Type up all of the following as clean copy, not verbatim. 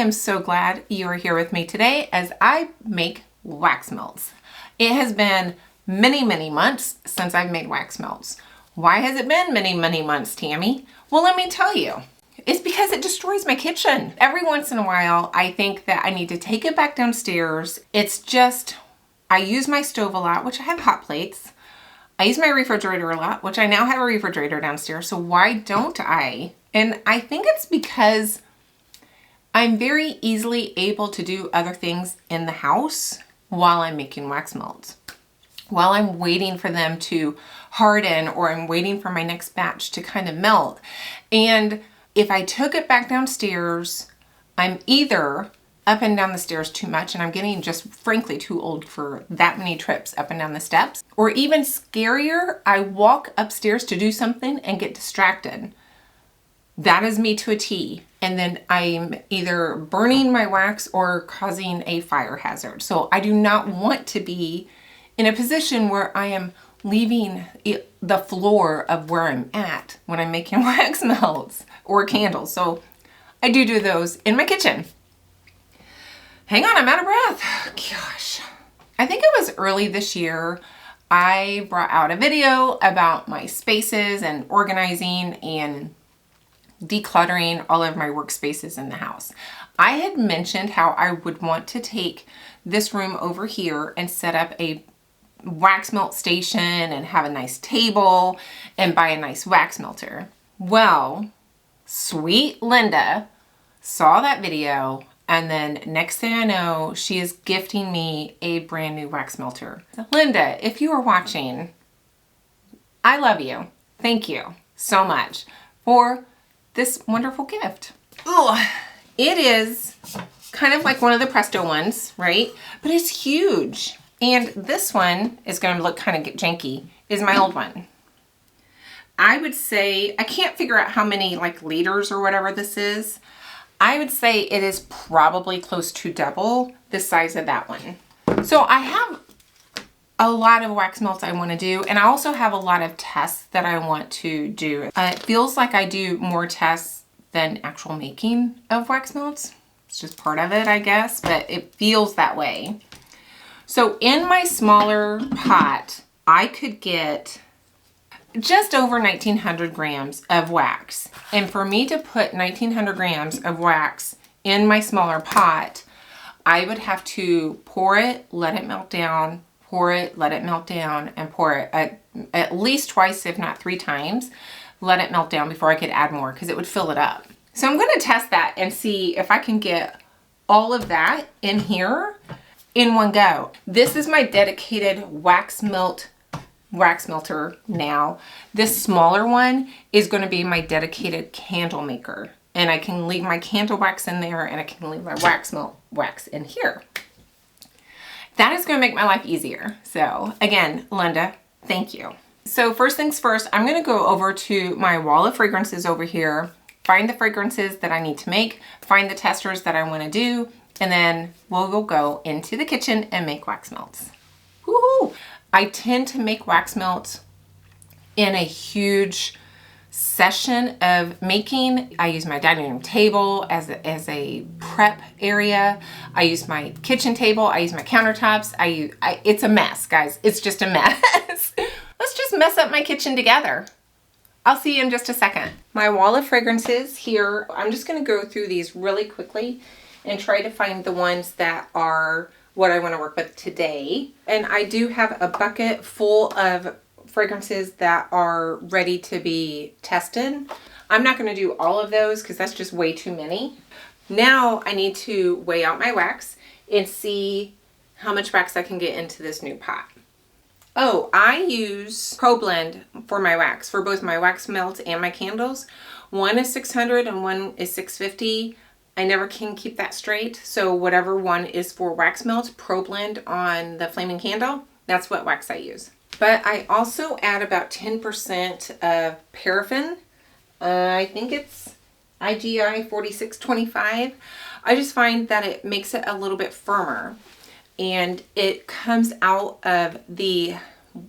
am so glad you are here with me today as I make wax melts. It has been many, many months since I've made wax melts. Why has it been many, many months, Tammy? Well, let me tell you. It's because it destroys my kitchen. Every once in a while, I think that I need to take it back downstairs. It's just, I use my stove a lot, which I have hot plates. I use my refrigerator a lot, which I now have a refrigerator downstairs. So why don't I? And I think it's because I'm very easily able to do other things in the house while I'm making wax melts. While I'm waiting for them to harden or I'm waiting for my next batch to kind of melt. And if I took it back downstairs, I'm either up and down the stairs too much and I'm getting just frankly too old for that many trips up and down the steps. Or even scarier, I walk upstairs to do something and get distracted. That is me to a T. And then I'm either burning my wax or causing a fire hazard. So I do not want to be in a position where I am leaving the floor of where I'm at when I'm making wax melts or candles. So I do those in my kitchen. Hang on, I'm out of breath. Gosh. I think it was early this year, I brought out a video about my spaces and organizing and decluttering all of my workspaces in the house. I had mentioned how I would want to take this room over here and set up a wax melt station and have a nice table and buy a nice wax melter. Well, sweet Linda saw that video and then next thing I know, she is gifting me a brand new wax melter. Linda, if you are watching, I love you. Thank you so much for this wonderful gift. Oh, it is kind of like one of the Presto ones, right? But it's huge. And this one is going to look kind of janky, is my old one. I would say, I can't figure out how many like liters or whatever this is. I would say it is probably close to double the size of that one. So I have a lot of wax melts I want to do, and I also have a lot of tests that I want to do. It feels like I do more tests than actual making of wax melts. It's just part of it, I guess, but it feels that way. So in my smaller pot, I could get just over 1,900 grams of wax. And for me to put 1,900 grams of wax in my smaller pot, I would have to pour it, let it melt down, pour it, let it melt down, and pour it at least twice, if not 3 times. Let it melt down before I could add more because it would fill it up. So I'm going to test that and see if I can get all of that in here in one go. This is my dedicated wax melter now. This smaller one is going to be my dedicated candle maker. And I can leave my candle wax in there and I can leave my wax melt wax in here. That is going to make my life easier. So again, Linda, thank you. So first things first, I'm going to go over to my wall of fragrances over here, find the fragrances that I need to make, find the testers that I want to do, and then we'll go into the kitchen and make wax melts. Woohoo! I tend to make wax melts in a huge session of making. I use my dining room table as a prep area. I use my kitchen table. I use my countertops. It's a mess, guys. It's just a mess. Let's just mess up my kitchen together. I'll see you in just a second. My wall of fragrances here. I'm just going to go through these really quickly and try to find the ones that are what I want to work with today. And I do have a bucket full of fragrances that are ready to be tested. I'm not going to do all of those because that's just way too many. Now I need to weigh out my wax and see how much wax I can get into this new pot. Oh, I use Pro Blend for my wax, for both my wax melts and my candles. One is 600 and one is 650. I never can keep that straight. So whatever one is for wax melt, Pro Blend on the flaming candle, that's what wax I use. But I also add about 10% of paraffin. I think it's IGI 4625. I just find that it makes it a little bit firmer. And it comes out of the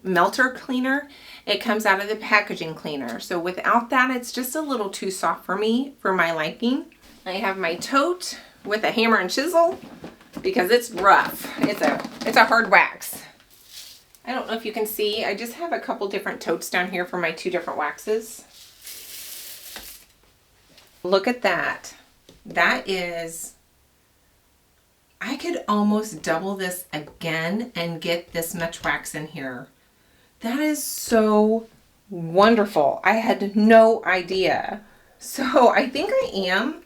melter cleaner. It comes out of the packaging cleaner. So without that, it's just a little too soft for me, for my liking. I have my tote with a hammer and chisel because it's rough. It's a hard wax. I don't know if you can see, I just have a couple different totes down here for my 2 different waxes. Look at that. That is, I could almost double this again and get this much wax in here. That is so wonderful. I had no idea. So I think I am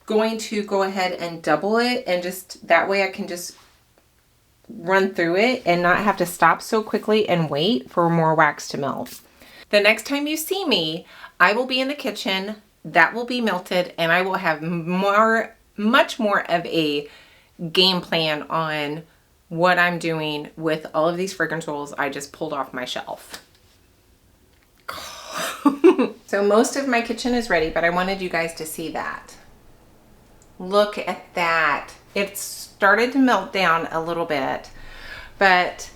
going to go ahead and double it, and just that way I can just run through it and not have to stop so quickly and wait for more wax to melt. The next time you see me, I will be in the kitchen, that will be melted, and I will have much more of a game plan on what I'm doing with all of these fragrance oils I just pulled off my shelf. So most of my kitchen is ready, but I wanted you guys to see that. Look at that. It's started to melt down a little bit, but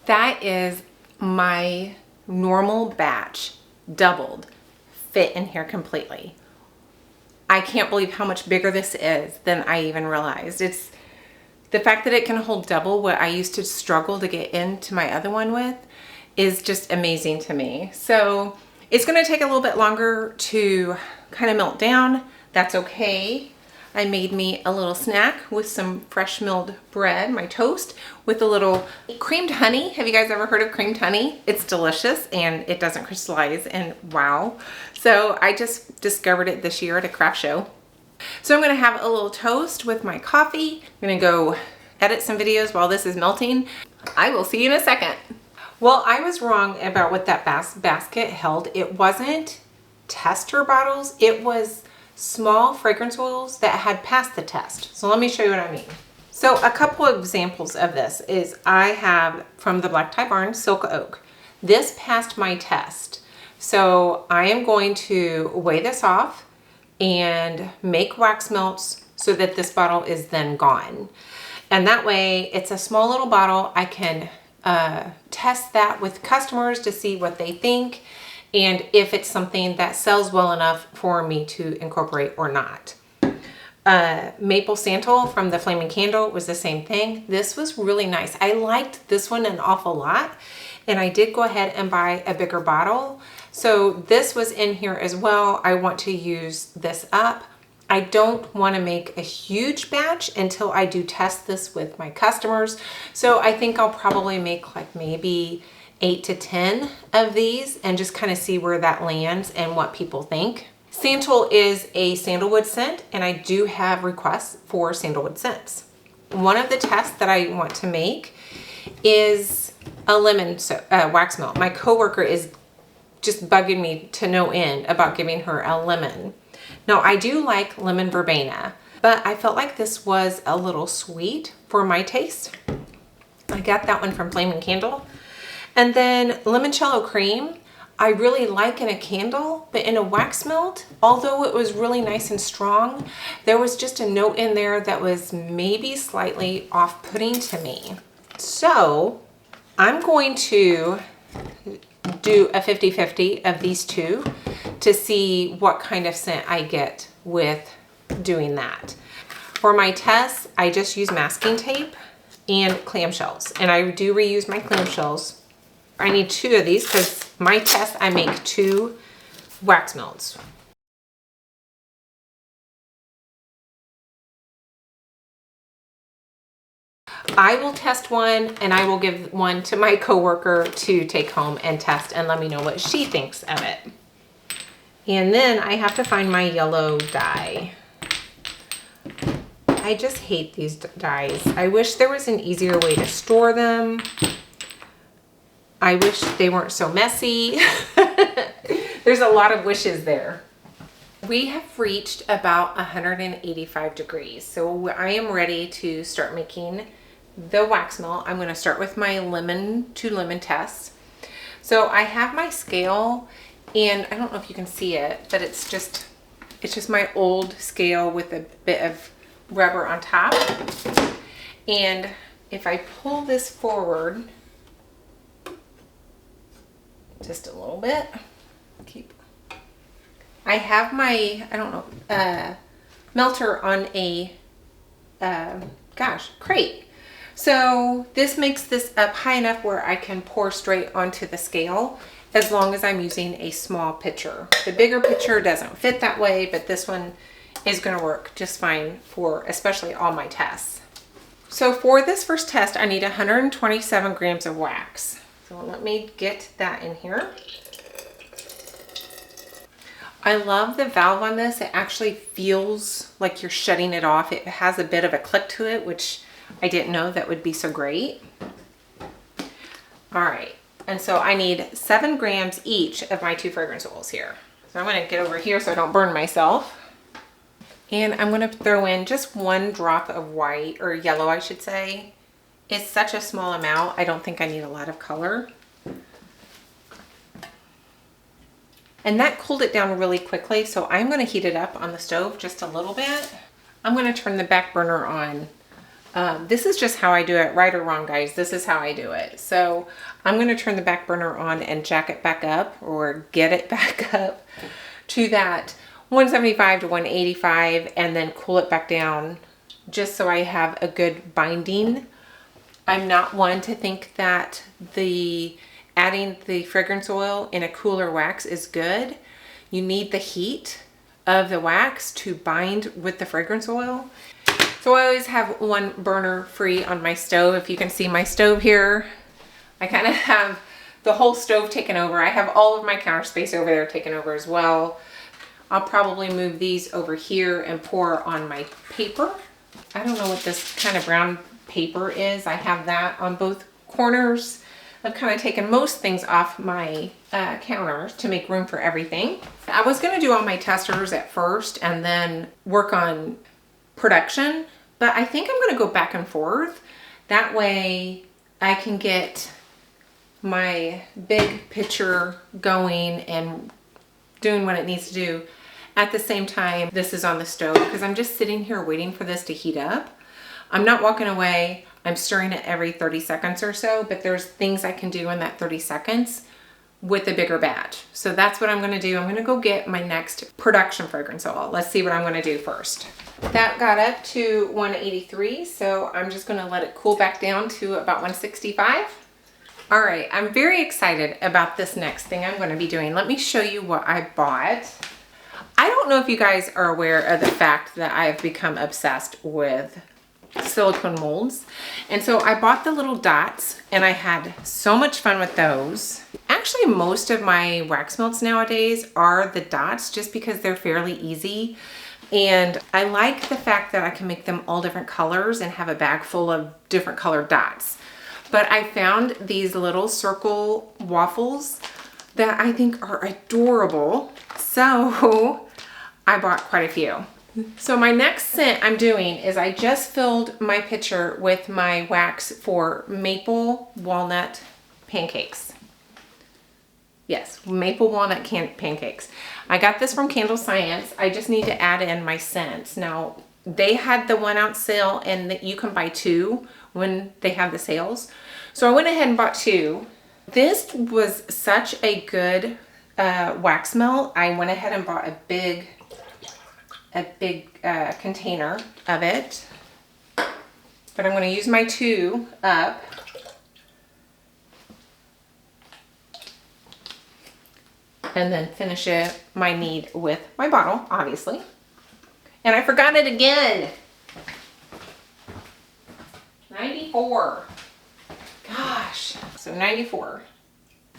that is my normal batch doubled, fit in here completely. I can't believe how much bigger this is than I even realized. It's the fact that it can hold double what I used to struggle to get into my other one with is just amazing to me. So it's going to take a little bit longer to kind of melt down. That's okay. I made me a little snack with some fresh milled bread, my toast, with a little creamed honey. Have you guys ever heard of creamed honey? It's delicious and it doesn't crystallize, and wow. So I just discovered it this year at a craft show. So I'm gonna have a little toast with my coffee. I'm gonna go edit some videos while this is melting. I will see you in a second. Well, I was wrong about what that basket held. It wasn't tester bottles, it was small fragrance oils that had passed the test. So let me show you what I mean. So a couple of examples of this is I have from the Black Tie Barn Silk Oak. This passed my test. So I am going to weigh this off and make wax melts so that this bottle is then gone. And that way it's a small little bottle. I can test that with customers to see what they think and if it's something that sells well enough for me to incorporate or not. Maple Santal from the Flaming Candle was the same thing. This was really nice. I liked this one an awful lot, and I did go ahead and buy a bigger bottle. So this was in here as well. I want to use this up. I don't want to make a huge batch until I do test this with my customers. So I think I'll probably make like maybe 8 to 10 of these and just kind of see where that lands and what people think. Santal is a sandalwood scent, and I do have requests for sandalwood scents. One of the tests that I want to make is a lemon wax melt. My coworker is just bugging me to no end about giving her a lemon. Now, I do like lemon verbena, but I felt like this was a little sweet for my taste. I got that one from Flaming Candle. And then limoncello cream, I really like in a candle, but in a wax melt, although it was really nice and strong, there was just a note in there that was maybe slightly off-putting to me. So I'm going to do a 50-50 of these two to see what kind of scent I get with doing that. For my tests, I just use masking tape and clamshells, and I do reuse my clamshells. I need 2 of these because my test, I make 2 wax melts. I will test one and I will give one to my coworker to take home and test and let me know what she thinks of it. And then I have to find my yellow dye. I just hate these dyes. I wish there was an easier way to store them. I wish they weren't so messy. There's a lot of wishes there. We have reached about 185 degrees. So I am ready to start making the wax melt. I'm going to start with my lemon to lemon test. So I have my scale, and I don't know if you can see it, but it's just my old scale with a bit of rubber on top. And if I pull this forward just a little bit, I have my, melter on a crate. So this makes this up high enough where I can pour straight onto the scale as long as I'm using a small pitcher. The bigger pitcher doesn't fit that way, but this one is gonna work just fine for especially all my tests. So for this first test, I need 127 grams of wax. So let me get that in here. I love the valve on this. It actually feels like you're shutting it off. It has a bit of a click to it, which I didn't know that would be so great. All right, and so I need 7 grams each of my 2 fragrance oils here. So I'm gonna get over here so I don't burn myself. And I'm gonna throw in just 1 drop of white, or yellow I should say. It's such a small amount, I don't think I need a lot of color. And that cooled it down really quickly, so I'm gonna heat it up on the stove just a little bit. I'm gonna turn the back burner on. This is just how I do it, right or wrong, guys. This is how I do it. So I'm gonna turn the back burner on and jack it back up, or get it back up to that 175 to 185, and then cool it back down just so I have a good binding. I'm not one to think that adding the fragrance oil in a cooler wax is good. You need the heat of the wax to bind with the fragrance oil. So I always have 1 burner free on my stove. If you can see my stove here, I kind of have the whole stove taken over. I have all of my counter space over there taken over as well. I'll probably move these over here and pour on my paper. I don't know what this kind of brown paper is. I have that on both corners. I've kind of taken most things off my counter to make room for everything. I was gonna do all my testers at first and then work on production, but I think I'm gonna go back and forth. That way I can get my big pitcher going and doing what it needs to do at the same time this is on the stove, because I'm just sitting here waiting for this to heat up. I'm not walking away. I'm stirring it every 30 seconds or so, but there's things I can do in that 30 seconds with a bigger batch. So that's what I'm gonna do. I'm gonna go get my next production fragrance oil. Let's see what I'm gonna do first. That got up to 183, so I'm just gonna let it cool back down to about 165. All right, I'm very excited about this next thing I'm gonna be doing. Let me show you what I bought. I don't know if you guys are aware of the fact that I've become obsessed with silicone molds. And so I bought the little dots and I had so much fun with those. Actually, most of my wax melts nowadays are the dots just because they're fairly easy. And I like the fact that I can make them all different colors and have a bag full of different colored dots. But I found these little circle waffles that I think are adorable. So I bought quite a few. So my next scent I'm doing is I just filled my pitcher with my wax for maple walnut pancakes. Yes, maple walnut pancakes. I got this from Candle Science. I just need to add in my scents. Now, they had the 1 ounce sale and that you can buy 2 when they have the sales. So I went ahead and bought 2. This was such a good wax melt. I went ahead and bought a big container of it, but I'm going to use my 2 up. And then finish my need with my bottle, obviously. And I forgot it again. 94. Gosh, so 94.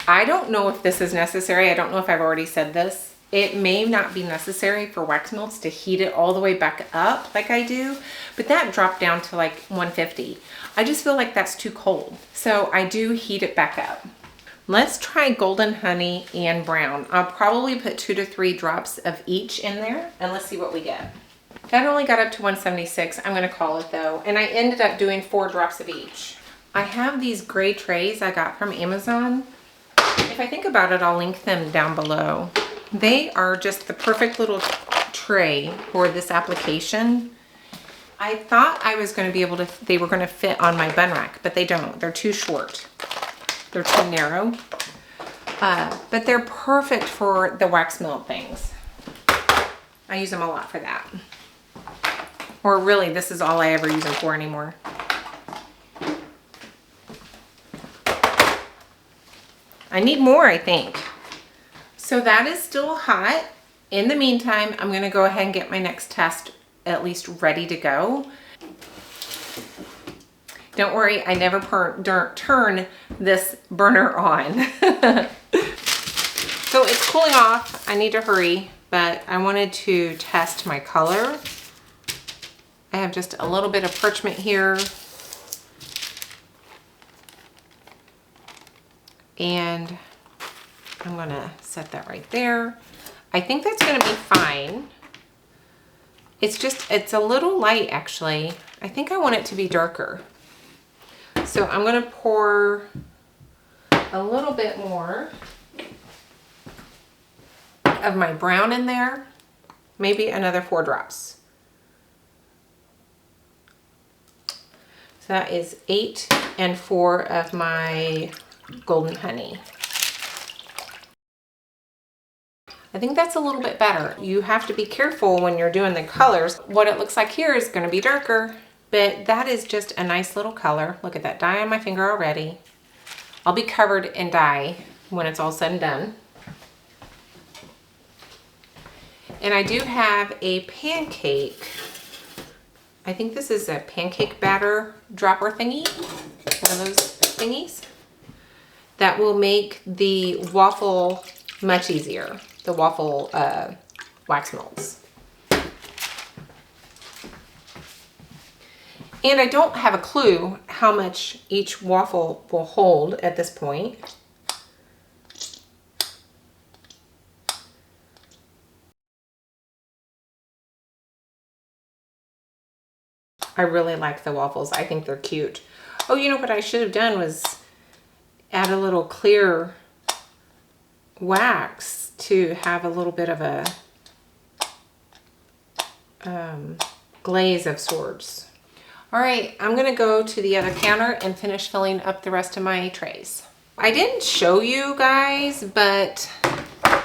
I don't know if this is necessary. I don't know if I've already said this. It may not be necessary for wax melts to heat it all the way back up like I do, but that dropped down to like 150. I just feel like that's too cold. So I do heat it back up. Let's try golden honey and brown. I'll probably put 2 to 3 drops of each in there and let's see what we get. That only got up to 176. I'm gonna call it though. And I ended up doing 4 drops of each. I have these gray trays I got from Amazon. If I think about it, I'll link them down below. They are just the perfect little tray for this application. I thought I was going to be able to, they were going to fit on my bun rack, but they don't. They're too short. They're too narrow. But they're perfect for the wax melt things. I use them a lot for that. Or really, this is all I ever use them for anymore. I need more, I think. So that is still hot. In the meantime, I'm gonna go ahead and get my next test at least ready to go. Don't worry, I never turn this burner on. So it's cooling off. I need to hurry, but I wanted to test my color. I have just a little bit of parchment here. And I'm gonna set that right there. I think that's gonna be fine. It's a little light actually. I think I want it to be darker. So I'm gonna pour a little bit more of my brown in there, maybe another 4 drops. So that is 8 and 4 of my golden honey. I think that's a little bit better. You have to be careful when you're doing the colors. What it looks like here is gonna be darker, but that is just a nice little color. Look at that dye on my finger already. I'll be covered in dye when it's all said and done. And I do have a pancake. I think this is a pancake batter dropper thingy, one of those thingies, that will make the waffle much easier, the waffle wax melts. And I don't have a clue how much each waffle will hold at this point. I really like the waffles. I think they're cute. Oh, you know what I should have done was add a little clear wax to have a little bit of a glaze of sorts. All right, I'm gonna go to the other counter and finish filling up the rest of my trays. I didn't show you guys, but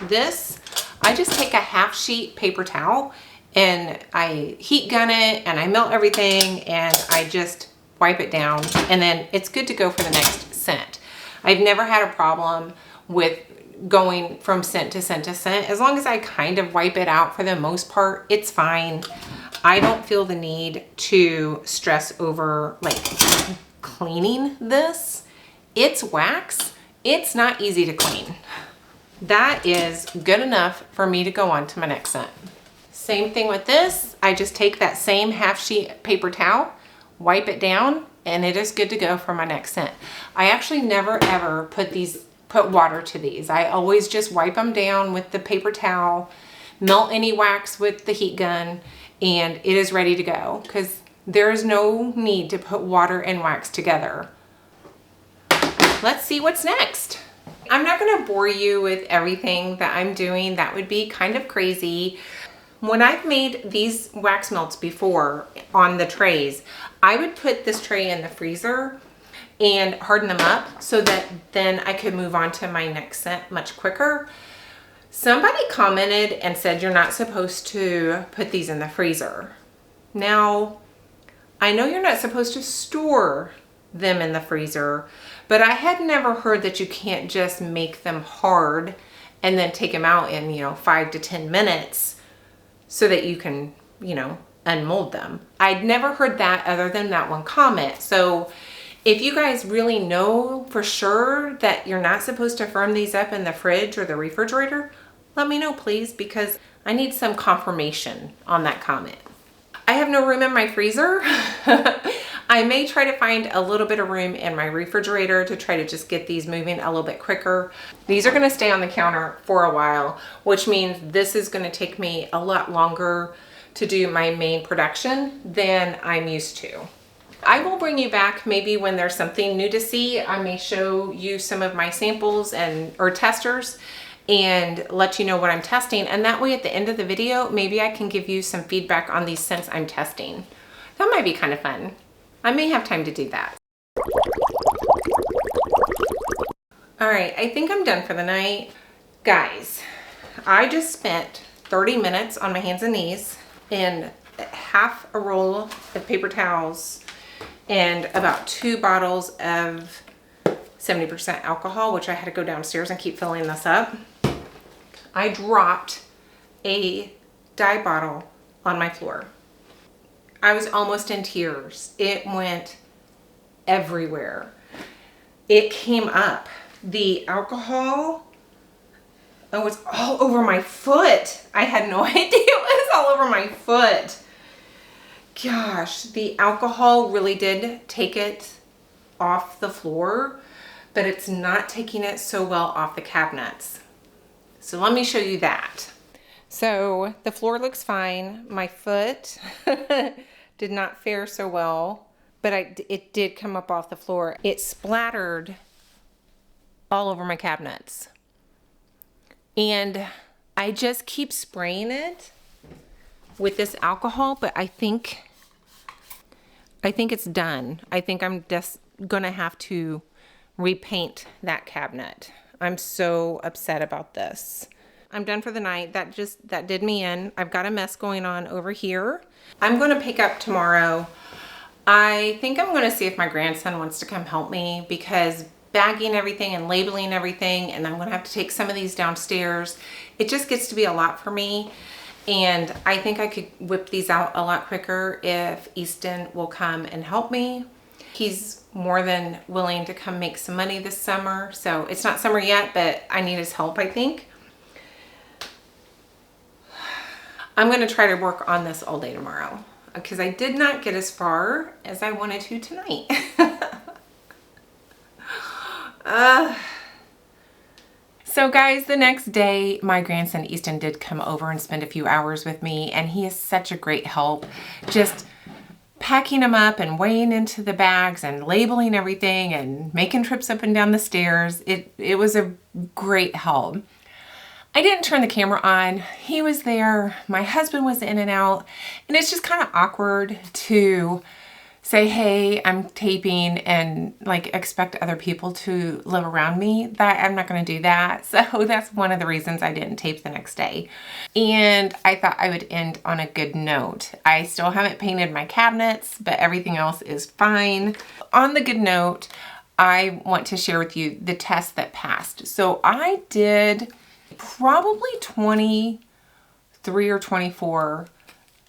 this, I just take a half sheet paper towel and I heat gun it and I melt everything and I just wipe it down and then it's good to go for the next scent. I've never had a problem with going from scent to scent to scent. As long as I kind of wipe it out for the most part, it's fine. I don't feel the need to stress over like cleaning this. It's wax. It's not easy to clean. That is good enough for me to go on to my next scent. Same thing with this. I just take that same half sheet paper towel, wipe it down, and it is good to go for my next scent. I actually never ever put water to these. I always just wipe them down with the paper towel, melt any wax with the heat gun, and it is ready to go because there is no need to put water and wax together. Let's see what's next. I'm not gonna bore you with everything that I'm doing. That would be kind of crazy. When I've made these wax melts before on the trays, I would put this tray in the freezer and harden them up so that then I could move on to my next scent much quicker. Somebody commented and said you're not supposed to put these in the freezer. Now, I know you're not supposed to store them in the freezer, but I had never heard that you can't just make them hard and then take them out in, 5 to 10 minutes so that you can, unmold them. I'd never heard that other than that one comment. So if you guys really know for sure that you're not supposed to firm these up in the fridge or the refrigerator, let me know please, because I need some confirmation on that comment. I have no room in my freezer. I may try to find a little bit of room in my refrigerator to try to just get these moving a little bit quicker. These are gonna stay on the counter for a while, which means this is gonna take me a lot longer to do my main production than I'm used to. I will bring you back maybe when there's something new to see. I may show you some of my samples or testers and let you know what I'm testing. And that way at the end of the video, maybe I can give you some feedback on these scents I'm testing. That might be kind of fun. I may have time to do that. All right, I think I'm done for the night. Guys, I just spent 30 minutes on my hands and knees in half a roll of paper towels and about 2 bottles of 70% alcohol, which I had to go downstairs and keep filling this up. I dropped a dye bottle on my floor. I was almost in tears. It went everywhere. It came up. The alcohol, it was all over my foot. I had no idea it was all over my foot. Gosh, the alcohol really did take it off the floor, but it's not taking it so well off the cabinets. So let me show you that. So the floor looks fine. My foot did not fare so well, but it did come up off the floor. It splattered all over my cabinets. And I just keep spraying it with this alcohol, but I think it's done. I think I'm just gonna have to repaint that cabinet. I'm so upset about this. I'm done for the night. That did me in. I've got a mess going on over here. I'm gonna pick up tomorrow. I think I'm gonna see if my grandson wants to come help me, because bagging everything and labeling everything, and I'm gonna have to take some of these downstairs. It just gets to be a lot for me. And I think I could whip these out a lot quicker if Easton will come and help me. He's more than willing to come make some money this summer. So it's not summer yet, but I need his help, I think. I'm going to try to work on this all day tomorrow, because I did not get as far as I wanted to tonight. So guys, the next day, my grandson Easton did come over and spend a few hours with me, and he is such a great help. Just packing them up and weighing into the bags and labeling everything and making trips up and down the stairs. It was a great help. I didn't turn the camera on. He was there. My husband was in and out, and it's just kind of awkward to say, hey, I'm taping, and like expect other people to live around me. That I'm not going to do that. So that's one of the reasons I didn't tape the next day. And I thought I would end on a good note. I still haven't painted my cabinets, but everything else is fine. On the good note, I want to share with you the test that passed. So I did probably 23 or 24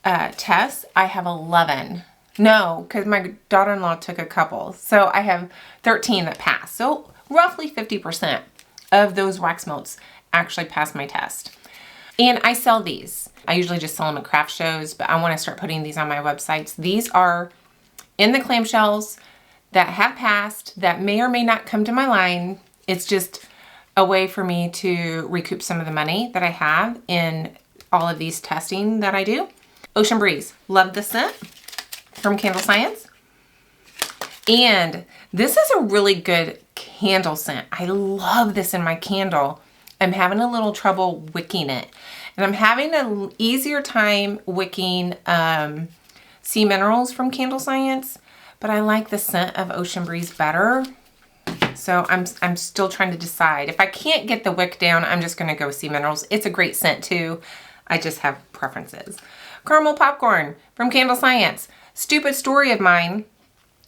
tests. I have 11. No, because my daughter-in-law took a couple. So I have 13 that passed. So roughly 50% of those wax melts actually passed my test. And I sell these. I usually just sell them at craft shows, but I want to start putting these on my websites. These are in the clamshells that have passed, that may or may not come to my line. It's just a way for me to recoup some of the money that I have in all of these testing that I do. Ocean Breeze. Love the scent from Candle Science. And this is a really good candle scent. I love this in my candle. I'm having a little trouble wicking it. And I'm having an easier time wicking Sea Minerals from Candle Science, but I like the scent of Ocean Breeze better. So I'm still trying to decide. If I can't get the wick down, I'm just gonna go Sea Minerals. It's a great scent too. I just have preferences. Caramel Popcorn from Candle Science. Stupid story of mine.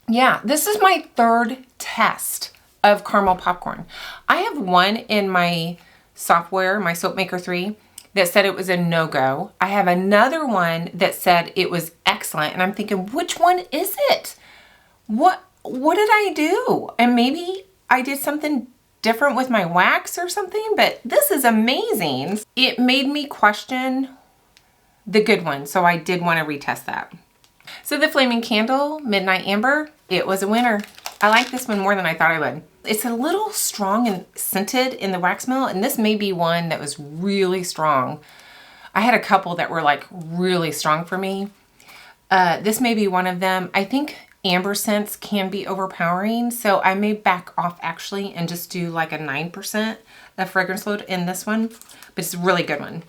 Yeah, this is my third test of caramel popcorn. I have one in my software, my Soapmaker 3, that said it was a no-go. I have another one that said it was excellent, and I'm thinking, which one is it? What did I do? And maybe I did something different with my wax or something, but this is amazing. It made me question the good one, so I did want to retest that. So the Flaming Candle Midnight Amber, it was a winner. I like this one more than I thought I would. It's a little strong and scented in the wax melt, and this may be one that was really strong. I had a couple that were like really strong for me. This may be one of them. I think amber scents can be overpowering, so I may back off actually and just do like a 9% of fragrance load in this one, but it's a really good one.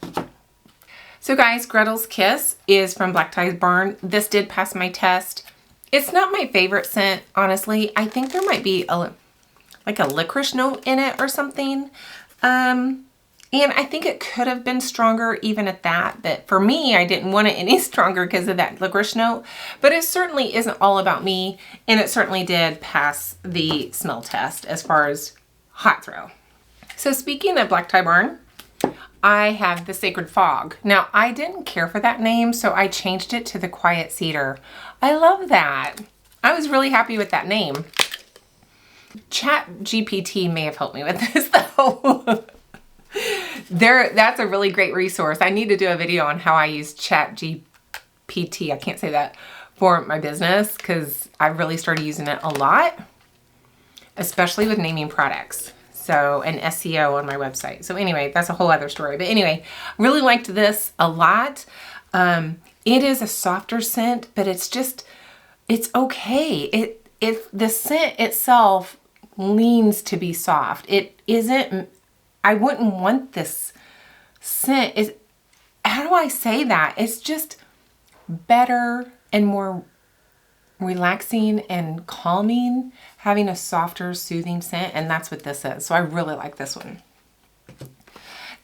So guys, Gretel's Kiss is from Black Ties Barn. This did pass my test. It's not my favorite scent, honestly. I think there might be like a licorice note in it or something. And And I think it could have been stronger even at that, but for me, I didn't want it any stronger because of that licorice note, but it certainly isn't all about me, and it certainly did pass the smell test as far as hot throw. So speaking of Black Tie Barn, I have the Sacred Fog. Now, I didn't care for that name, so I changed it to the Quiet Cedar. I love that. I was really happy with that name. ChatGPT may have helped me with this though. That's a really great resource. I need to do a video on how I use ChatGPT, I can't say that, for my business because I've really started using it a lot, especially with naming products. So, and SEO on my website. So anyway, that's a whole other story. But anyway, really liked this a lot. It is a softer scent, but it's okay. The scent itself leans to be soft. It isn't, I wouldn't want this scent. How do I say that? It's just better and more relaxing and calming, having a softer, soothing scent, and that's what this is. So I really like this one.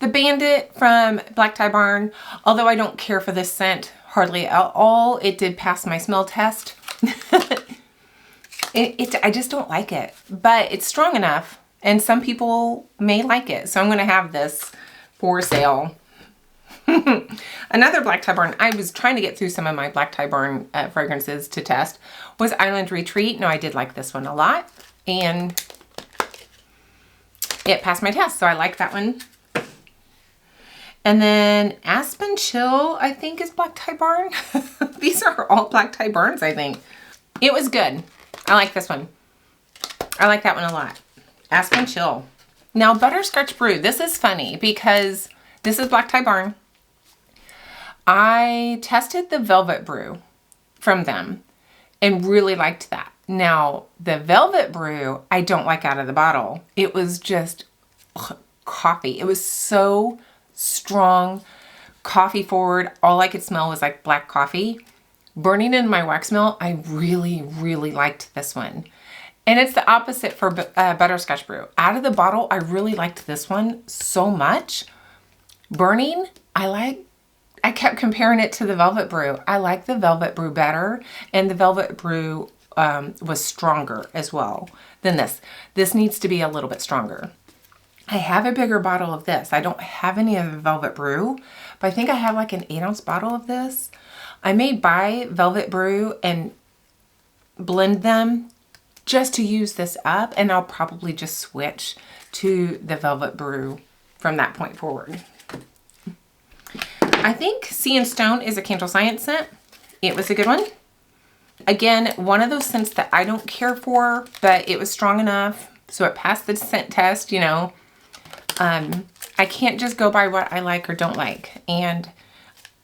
The Bandit from Black Tie Barn, although I don't care for this scent hardly at all, it did pass my smell test. I just don't like it, but it's strong enough, and some people may like it, so I'm going to have this for sale. Another Black Tie Barn, I was trying to get through some of my Black Tie Barn fragrances to test, was Island Retreat. No, I did like this one a lot, and it passed my test, so I like that one. And then Aspen Chill, I think, is Black Tie Barn. These are all Black Tie Barns, I think. It was good. I like this one. I like that one a lot. Aspen Chill. Now, Butterscotch Brew. This is funny because this is Black Tie Barn. I tested the Velvet Brew from them and really liked that. Now, the Velvet Brew, I don't like out of the bottle. It was just coffee. It was so strong, coffee forward. All I could smell was like black coffee. Burning in my wax melt, I really, really liked this one. And it's the opposite for Butterscotch Brew. Out of the bottle, I really liked this one so much. Burning, I kept comparing it to the Velvet Brew. I like the Velvet Brew better, and the Velvet Brew was stronger as well than this. This needs to be a little bit stronger. I have a bigger bottle of this. I don't have any of the Velvet Brew, but I think I have like an 8-ounce bottle of this. I may buy Velvet Brew and blend them just to use this up, and I'll probably just switch to the Velvet Brew from that point forward. I think Sea and Stone is a Candle Science scent. It was a good one. Again, one of those scents that I don't care for, but it was strong enough, so it passed the scent test, you know. I can't just go by what I like or don't like. And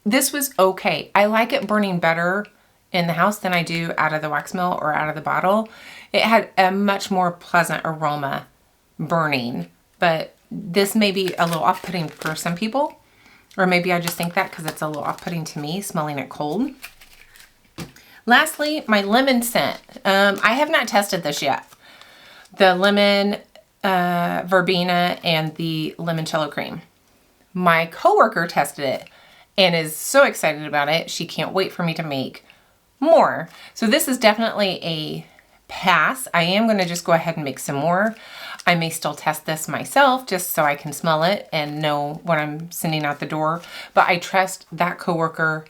this was okay. I like it burning better in the house than I do out of the wax melt or out of the bottle. It had a much more pleasant aroma burning, but this may be a little off-putting for some people. Or maybe I just think that because it's a little off-putting to me, smelling it cold. Lastly, my lemon scent. I have not tested this yet. The lemon verbena and the limoncello cream. My coworker tested it and is so excited about it. She can't wait for me to make more. So this is definitely a pass. I am going to just go ahead and make some more. I may still test this myself just so I can smell it and know what I'm sending out the door. But I trust that coworker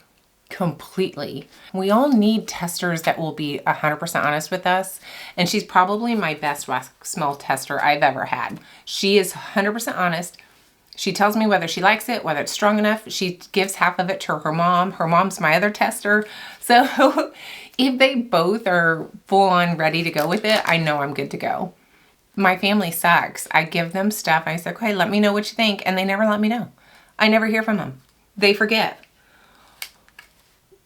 completely. We all need testers that will be 100% honest with us. And she's probably my best wax smell tester I've ever had. She is 100% honest. She tells me whether she likes it, whether it's strong enough. She gives half of it to her mom. Her mom's my other tester. So if they both are full on ready to go with it, I know I'm good to go. My family sucks. I give them stuff. I say, okay, let me know what you think. And they never let me know. I never hear from them. They forget.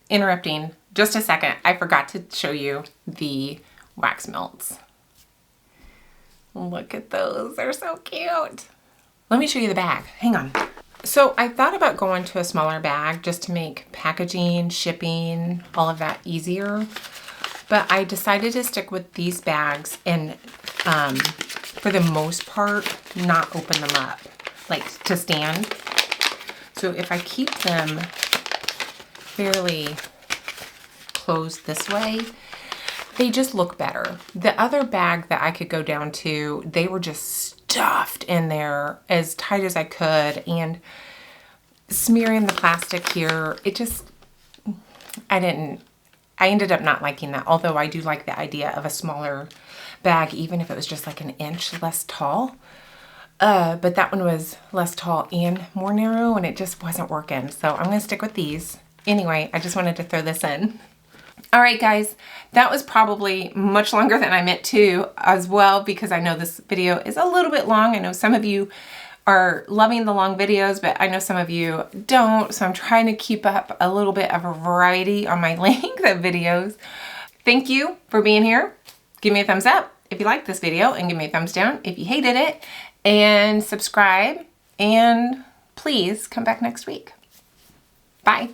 Interrupting just a second. I forgot to show you the wax melts. Look at those. They're so cute. Let me show you the bag. Hang on. So I thought about going to a smaller bag just to make packaging, shipping, all of that easier. But I decided to stick with these bags and for the most part, not open them up. like to stand. So if I keep them fairly closed this way, they just look better. The other bag that I could go down to, they were just stuffed in there as tight as I could, and smearing the plastic here, it just, I ended up not liking that, although I do like the idea of a smaller bag, even if it was just like an inch less tall. But that one was less tall and more narrow, and it just wasn't working. So I'm gonna stick with these. Anyway, I just wanted to throw this in. All right, guys, that was probably much longer than I meant to as well, because I know this video is a little bit long. I know some of you are loving the long videos, but I know some of you don't. So I'm trying to keep up a little bit of a variety on my length of videos. Thank you for being here. Give me a thumbs up if you liked this video, and give me a thumbs down if you hated it, and subscribe, and please come back next week. Bye.